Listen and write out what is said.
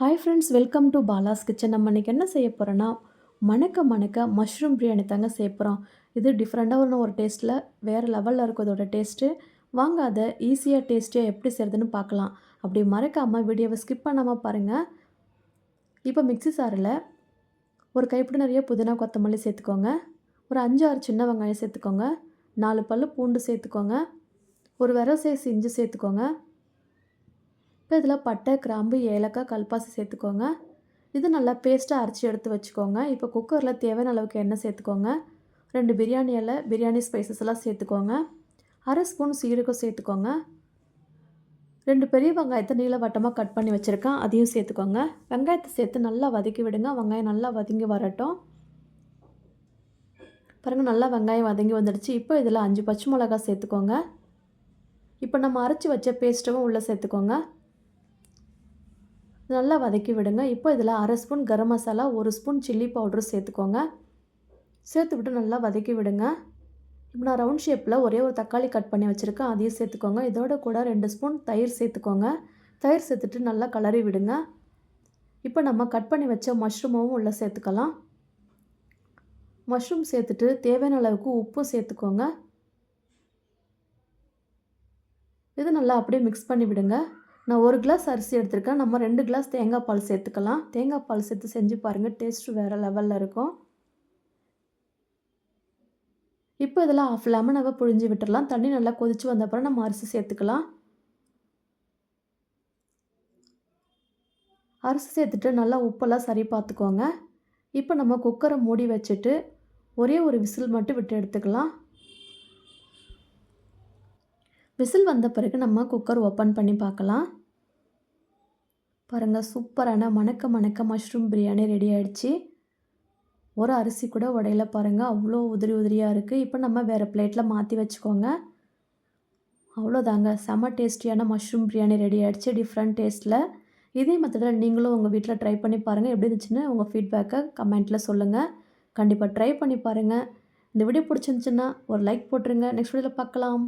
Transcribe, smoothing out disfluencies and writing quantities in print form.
Hi friends, welcome to Bala's kitchen. நம்ம இன்றைக்கி என்ன செய்ய போகிறோன்னா, மணக்க மணக்க மஷ்ரூம் பிரியாணி தாங்க செய்ய போகிறோம். இது டிஃப்ரெண்ட்டான ஒரு டேஸ்ட்டில் வேறு லெவலில் இருக்கும் இதோட டேஸ்ட்டு. வாங்க அதை ஈஸியாக டேஸ்டியாக எப்படி செய்கிறதுன்னு பார்க்கலாம். அப்படி மறக்காமல் வீடியோவை ஸ்கிப் பண்ணாமல் பாருங்கள். இப்போ மிக்ஸி சாரில் ஒரு கைப்பிடி நிறைய புதினா கொத்தமல்லி சேர்த்துக்கோங்க. ஒரு 5-6 சின்ன வெங்காயம் சேர்த்துக்கோங்க. 4 பல் பூண்டு சேர்த்துக்கோங்க. ஒரு விரல் சைஸ் இஞ்சி சேர்த்துக்கோங்க. இப்போ இதில் பட்டை, கிராம்பு, ஏலக்காய், கல்பாசி சேர்த்துக்கோங்க. இது நல்லா பேஸ்ட்டாக அரைச்சி எடுத்து வச்சுக்கோங்க. இப்போ குக்கரில் தேவையான அளவுக்கு எண்ணெய் சேர்த்துக்கோங்க. 2 பிரியாணி இலை, பிரியாணி ஸ்பைசஸ் எல்லாம் சேர்த்துக்கோங்க. 1/2 ஸ்பூன் சீரகம் சேர்த்துக்கோங்க. 2 பெரிய வெங்காயத்தை நீள வட்டமாக கட் பண்ணி வச்சுருக்கேன், அதையும் சேர்த்துக்கோங்க. வெங்காயத்தை சேர்த்து நல்லா வதக்கி விடுங்க. வெங்காயம் நல்லா வதங்கி வரட்டும். பாருங்கள், நல்லா வெங்காயம் வதங்கி வந்துடுச்சு. இப்போ இதில் 5 பச்சை மிளகாய் சேர்த்துக்கோங்க. இப்போ நம்ம அரைச்சி வச்ச பேஸ்ட்டும் உள்ளே சேர்த்துக்கோங்க. நல்லா வதக்கி விடுங்க. இப்போ இதில் 1/2 spoon garam masala, 1 spoon chilli powder சேர்த்துக்கோங்க. சேர்த்துவிட்டு நல்லா வதக்கி விடுங்க. இப்போ நான் ரவுண்ட் ஷேப்பில் ஒரே ஒரு தக்காளி கட் பண்ணி வச்சுருக்கேன், அதையும் சேர்த்துக்கோங்க. இதோட கூட 2 ஸ்பூன் தயிர் சேர்த்துக்கோங்க. தயிர் சேர்த்துட்டு நல்லா கிளறி விடுங்க. இப்போ நம்ம கட் பண்ணி வச்ச மஷ்ரூமும் உள்ளே சேர்த்துக்கலாம். மஷ்ரூம் சேர்த்துட்டு தேவையான அளவுக்கு உப்பும் சேர்த்துக்கோங்க. இது நல்லா அப்படியே மிக்ஸ் பண்ணி விடுங்க. நான் 1 கிளாஸ் அரிசி எடுத்திருக்கேன். நம்ம 2 கிளாஸ் தேங்காய் பால் சேர்த்துக்கலாம். தேங்காய் பால் சேர்த்து செஞ்சு பாருங்கள், டேஸ்ட்டு வேறு லெவலில் இருக்கும். இப்போ இதில் 1/2 லெமனாக புழிஞ்சு விட்டுடலாம். தண்ணி நல்லா கொதித்து வந்த அப்புறம் நம்ம அரிசி சேர்த்துக்கலாம். அரிசி சேர்த்துட்டு நல்லா உப்பெல்லாம் சரி பார்த்துக்கோங்க. இப்போ நம்ம குக்கரை மூடி வச்சுட்டு ஒரே ஒரு விசில் மட்டும் விட்டு எடுத்துக்கலாம். விசில் வந்த பிறகு நம்ம குக்கர் ஓப்பன் பண்ணி பார்க்கலாம். பாருங்கள், சூப்பரான மணக்க மணக்க மஷ்ரூம் பிரியாணி ரெடி ஆகிடுச்சு. ஒரு அரிசி கூட உடையில பாருங்கள், அவ்வளோ உதிரி உதிரியாக இருக்குது. இப்போ நம்ம வேறு பிளேட்டில் மாற்றி வச்சுக்கோங்க. அவ்வளோதாங்க, செம டேஸ்டியான மஷ்ரூம் பிரியாணி ரெடி ஆகிடுச்சு டிஃப்ரெண்ட் டேஸ்ட்டில். இதே மெத்தடில் நீங்களும் உங்கள் வீட்டில் ட்ரை பண்ணி பாருங்கள். எப்படி இருந்துச்சுன்னு உங்கள் ஃபீட்பேக்கை கமெண்ட்டில் சொல்லுங்கள். கண்டிப்பாக ட்ரை பண்ணி பாருங்கள். இந்த வீடியோ பிடிச்சிருந்துச்சுன்னா ஒரு லைக் போட்டுருங்க. நெக்ஸ்ட் வீடியோவில் பார்க்கலாம்.